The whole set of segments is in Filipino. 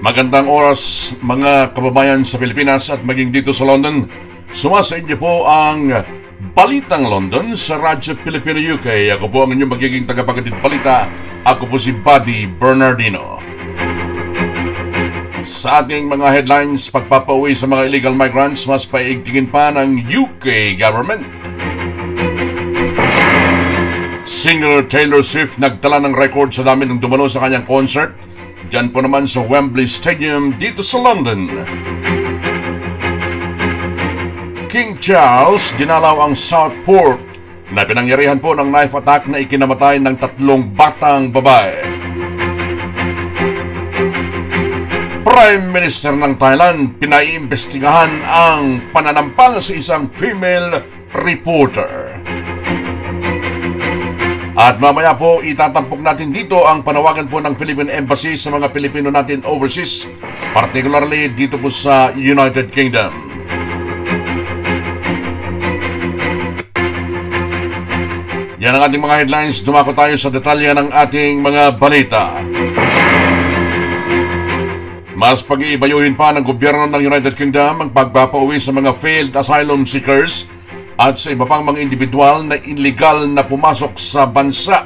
Magandang oras mga kababayan sa Pilipinas at maging dito sa London. Sumasa inyo po ang Balitang London sa Radyo Pilipino UK. Ako po ang inyong magiging tagapaghatid balita. Ako po si Buddy Bernardino. Sa ating mga headlines, pagpapauwi sa mga illegal migrants mas paigtingin pa ng UK government. Singer Taylor Swift nagtala ng record sa dami ng dumalo sa kanyang concert. Diyan po naman sa Wembley Stadium dito sa London. King Charles dinalaw ang Southport na pinangyarihan po ng knife attack na ikinamatay ng 3 batang babae. Prime Minister ng Thailand pinaiimbestigahan ang pananampal sa isang female reporter. At mamaya po itatampok natin dito ang panawagan po ng Philippine Embassy sa mga Pilipino natin overseas, particularly dito po sa United Kingdom. Yan ang ating mga headlines. Dumako tayo sa detalye ng ating mga balita. Mas pag-iibayuhin pa ng gobyerno ng United Kingdom ang pagpapauwi sa mga failed asylum seekers at sa iba pang mga individual na illegal na pumasok sa bansa.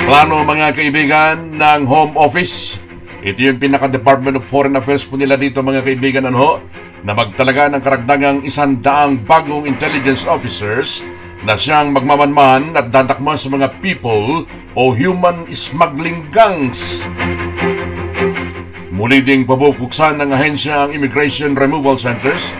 Plano mga kaibigan ng Home Office. Ito yung pinaka-Department of Foreign Affairs po nila dito mga kaibigan na magtalaga ng karagdagang 100 bagong intelligence officers na siyang magmamanman at dadakma sa mga people o human smuggling gangs. Muli ding pabubuksan ng ahensya ang Immigration Removal Centers.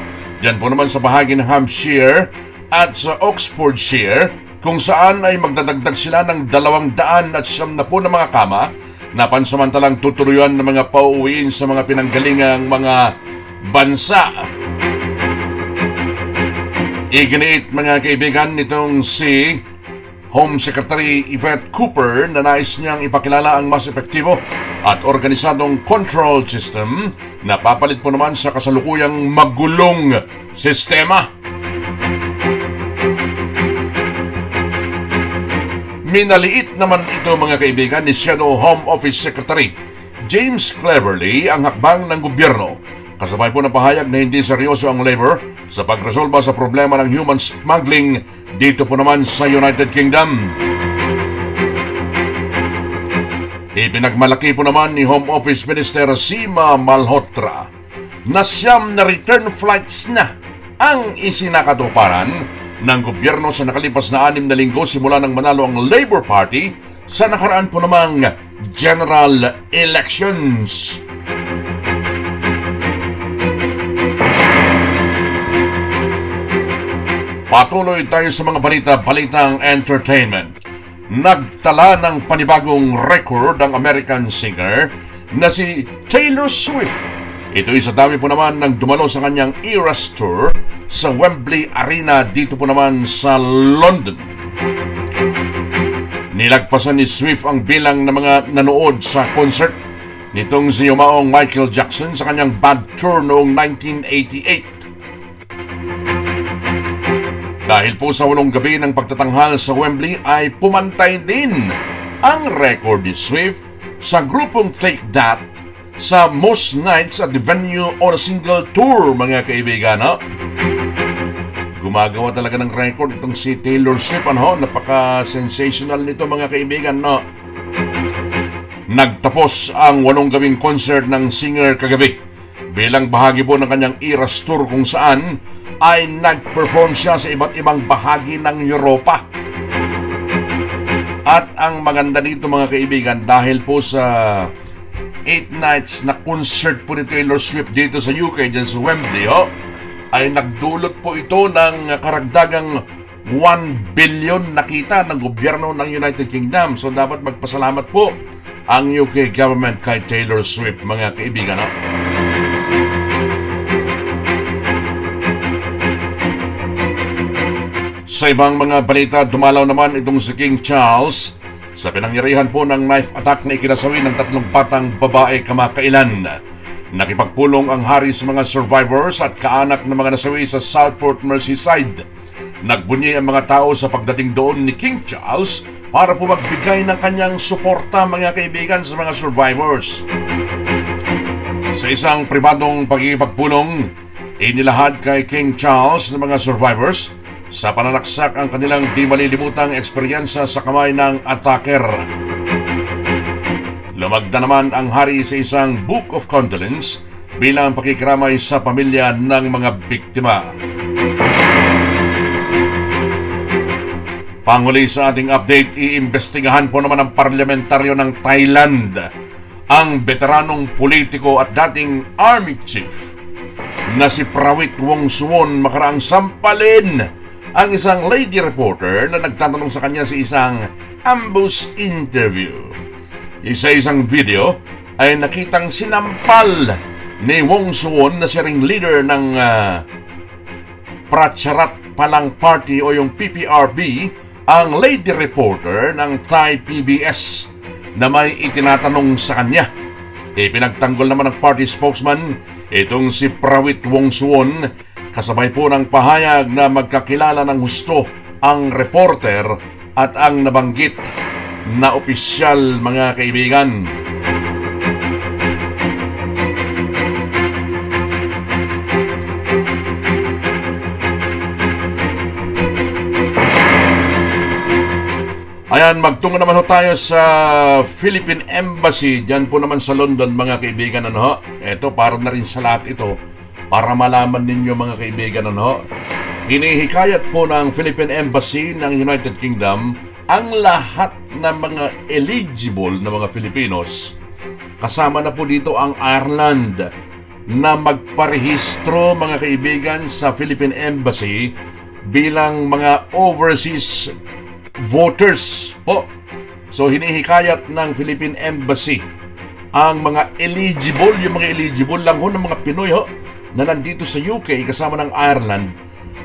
Yan po naman sa bahagi ng Hampshire at sa Oxfordshire kung saan ay magdadagdag sila ng 270 na mga kama na pansamantalang tutuluyan ng mga pauwiin sa mga pinanggalingang mga bansa. Iginiit mga kaibigan nitong si Home Secretary Yvette Cooper na nais niyang ipakilala ang mas epektibo at organisadong control system na papalit po naman sa kasalukuyang magulong sistema. Minaliit naman ito mga kaibigan ni Shadow Home Office Secretary James Cleverly ang hakbang ng gobyerno. Kasabay po ng pahayag na hindi seryoso ang Labour sa pagresolba sa problema ng human smuggling dito po naman sa United Kingdom. Ipinagmalaki po naman ni Home Office Minister Seema Malhotra na 9 na return flights na ang isinakatuparan ng gobyerno sa nakalipas na 6 na linggo simula nang manalo ang Labour Party sa nakaraan po namang general elections. Patuloy tayo sa mga balitang entertainment. Nagtala ng panibagong record ang American singer na si Taylor Swift. Ito'y sa dami po naman ng dumalo sa kanyang Eras Tour sa Wembley Arena dito po naman sa London. Nilagpasan ni Swift ang bilang ng mga nanood sa concert nitong si yumaong Michael Jackson sa kanyang Bad Tour noong 1988. Dahil po sa 8 gabi ng pagtatanghal sa Wembley ay pumantay din ang record ni Swift sa grupong Take That sa most nights at the venue on a single tour mga kaibigan. Gumagawa talaga ng record itong si Taylor Swift. Napaka-sensational nito mga kaibigan. Nagtapos ang 8 gabing concert ng singer kagabi bilang bahagi po ng kanyang Eras Tour kung saan ay nag-perform siya sa iba't ibang bahagi ng Europa. At ang maganda dito mga kaibigan, dahil po sa 8 nights na concert po ni Taylor Swift dito sa UK, dyan sa Wembley, ay nagdulot po ito ng karagdagang 1 billion na kita ng gobyerno ng United Kingdom. So dapat magpasalamat po ang UK government kay Taylor Swift mga kaibigan. Sa ibang mga balita, dumalaw naman itong si King Charles sa pinangyarihan po ng knife attack na ikinasawi ng 3 batang babae kamakailan. Nakipagpulong ang hari sa mga survivors at kaanak ng mga nasawi sa Southport, Merseyside. Nagbunyi ang mga tao sa pagdating doon ni King Charles para po magbigay ng kanyang suporta, mga kaibigan, sa mga survivors. Sa isang pribadong pagkikipagpulong, inilahad kay King Charles ng mga survivors sa pananaksak ang kanilang di malilimutang eksperyensa sa kamay ng attacker. Lumagda naman ang hari sa isang book of condolence bilang pakikiramay sa pamilya ng mga biktima. Panghuli sa ating update, iimbestigahan po naman ng parlamentaryo ng Thailand ang veteranong politiko at dating army chief na si Prawit Wongsuwon makaraang sampalin ang isang lady reporter na nagtatanong sa kanya sa isang ambush interview. Isa-isang video ay nakitang sinampal ni Wongsuwon na siya ring leader ng Pracharat Palang Party o yung PPRB ang lady reporter ng Thai PBS na may itinatanong sa kanya. Ipinagtanggol naman ng party spokesman itong si Prawit Wongsuwon, kasabay po ng pahayag na magkakilala ng husto ang reporter at ang nabanggit na opisyal, mga kaibigan. Ayan, magtungo naman ho tayo sa Philippine Embassy, dyan po naman sa London, mga kaibigan. Ito, para na rin sa lahat ito, para malaman ninyo, mga kaibigan. Hinihikayat po ng Philippine Embassy ng United Kingdom ang lahat ng mga eligible na mga Filipinos. Kasama na po dito ang Ireland na magparehistro, mga kaibigan, sa Philippine Embassy bilang mga overseas voters po. So hinihikayat ng Philippine Embassy ang mga eligible, yung mga eligible lang ho ng mga Pinoy na nandito sa UK kasama ng Ireland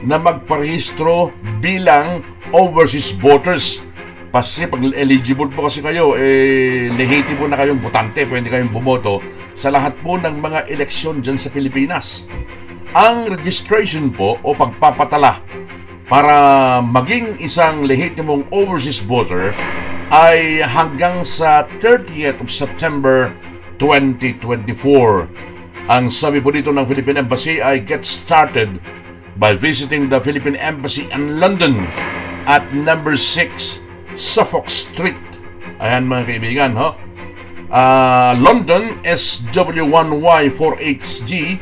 na magparehistro bilang overseas voters. Kasi pag eligible po kasi kayo, legitimate na kayong botante, pwede kayong bumoto sa lahat po ng mga eleksyon dyan sa Pilipinas. Ang registration po o pagpapatala para maging isang lehitimong overseas voter ay hanggang sa 30th of September 2024. Ang sabi po dito ng Philippine Embassy ay get started by visiting the Philippine Embassy in London at number 6 Suffolk Street. Ayan, mga kaibigan, London SW1Y4HG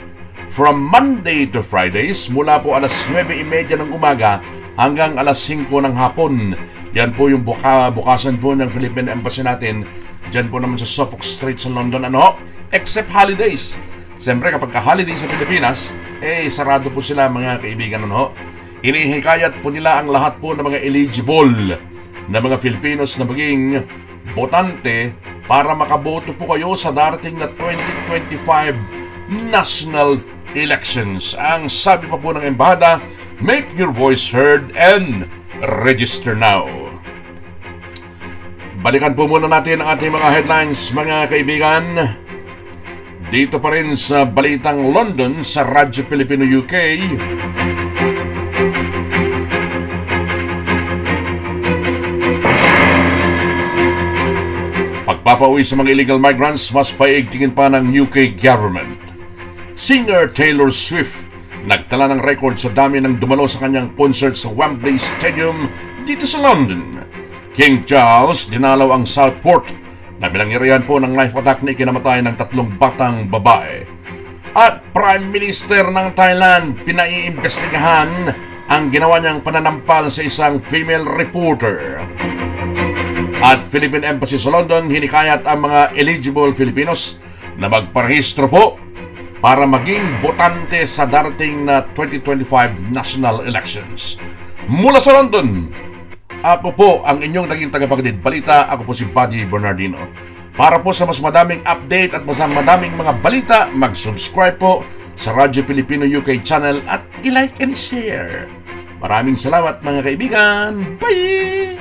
from Monday to Fridays mula po alas 9:30 ng umaga hanggang alas 5 ng hapon. Yan po yung bukasan po ng Philippine Embassy natin. Diyan po naman sa Suffolk Street sa London. Except holidays. Siyempre kapag ka-holiday sa Pilipinas, sarado po sila, mga kaibigan. Inihikayat po nila ang lahat po ng mga eligible na mga Filipinos na maging botante para makaboto po kayo sa darating na 2025 national elections. Ang sabi pa po ng embahada, make your voice heard and register now. Balikan po muna natin ang ating mga headlines, mga kaibigan. Dito pa rin sa Balitang London sa Radyo Pilipino UK. Pagpapauwi sa mga illegal migrants, mas paigtingin pa ng UK government. Singer Taylor Swift nagtala ng record sa dami ng dumalo sa kanyang concert sa Wembley Stadium dito sa London. King Charles dinalaw ang Southport na binangyarihan po ng knife attack na ikinamatay ng 3 batang babae. At Prime Minister ng Thailand pinaiimbestigahan ang ginawa niyang pananampal sa isang female reporter. At Philippine Embassy sa London hinikayat ang mga eligible Filipinos na magparehistro po para maging botante sa darating na 2025 national elections. Mula sa London, ako po ang inyong naging tagapagdid balita. Ako po si Buddy Bernardino. Para po sa mas madaming update at mas madaming mga balita, mag-subscribe po sa Radyo Pilipino UK channel at i-like and share. Maraming salamat, mga kaibigan. Bye!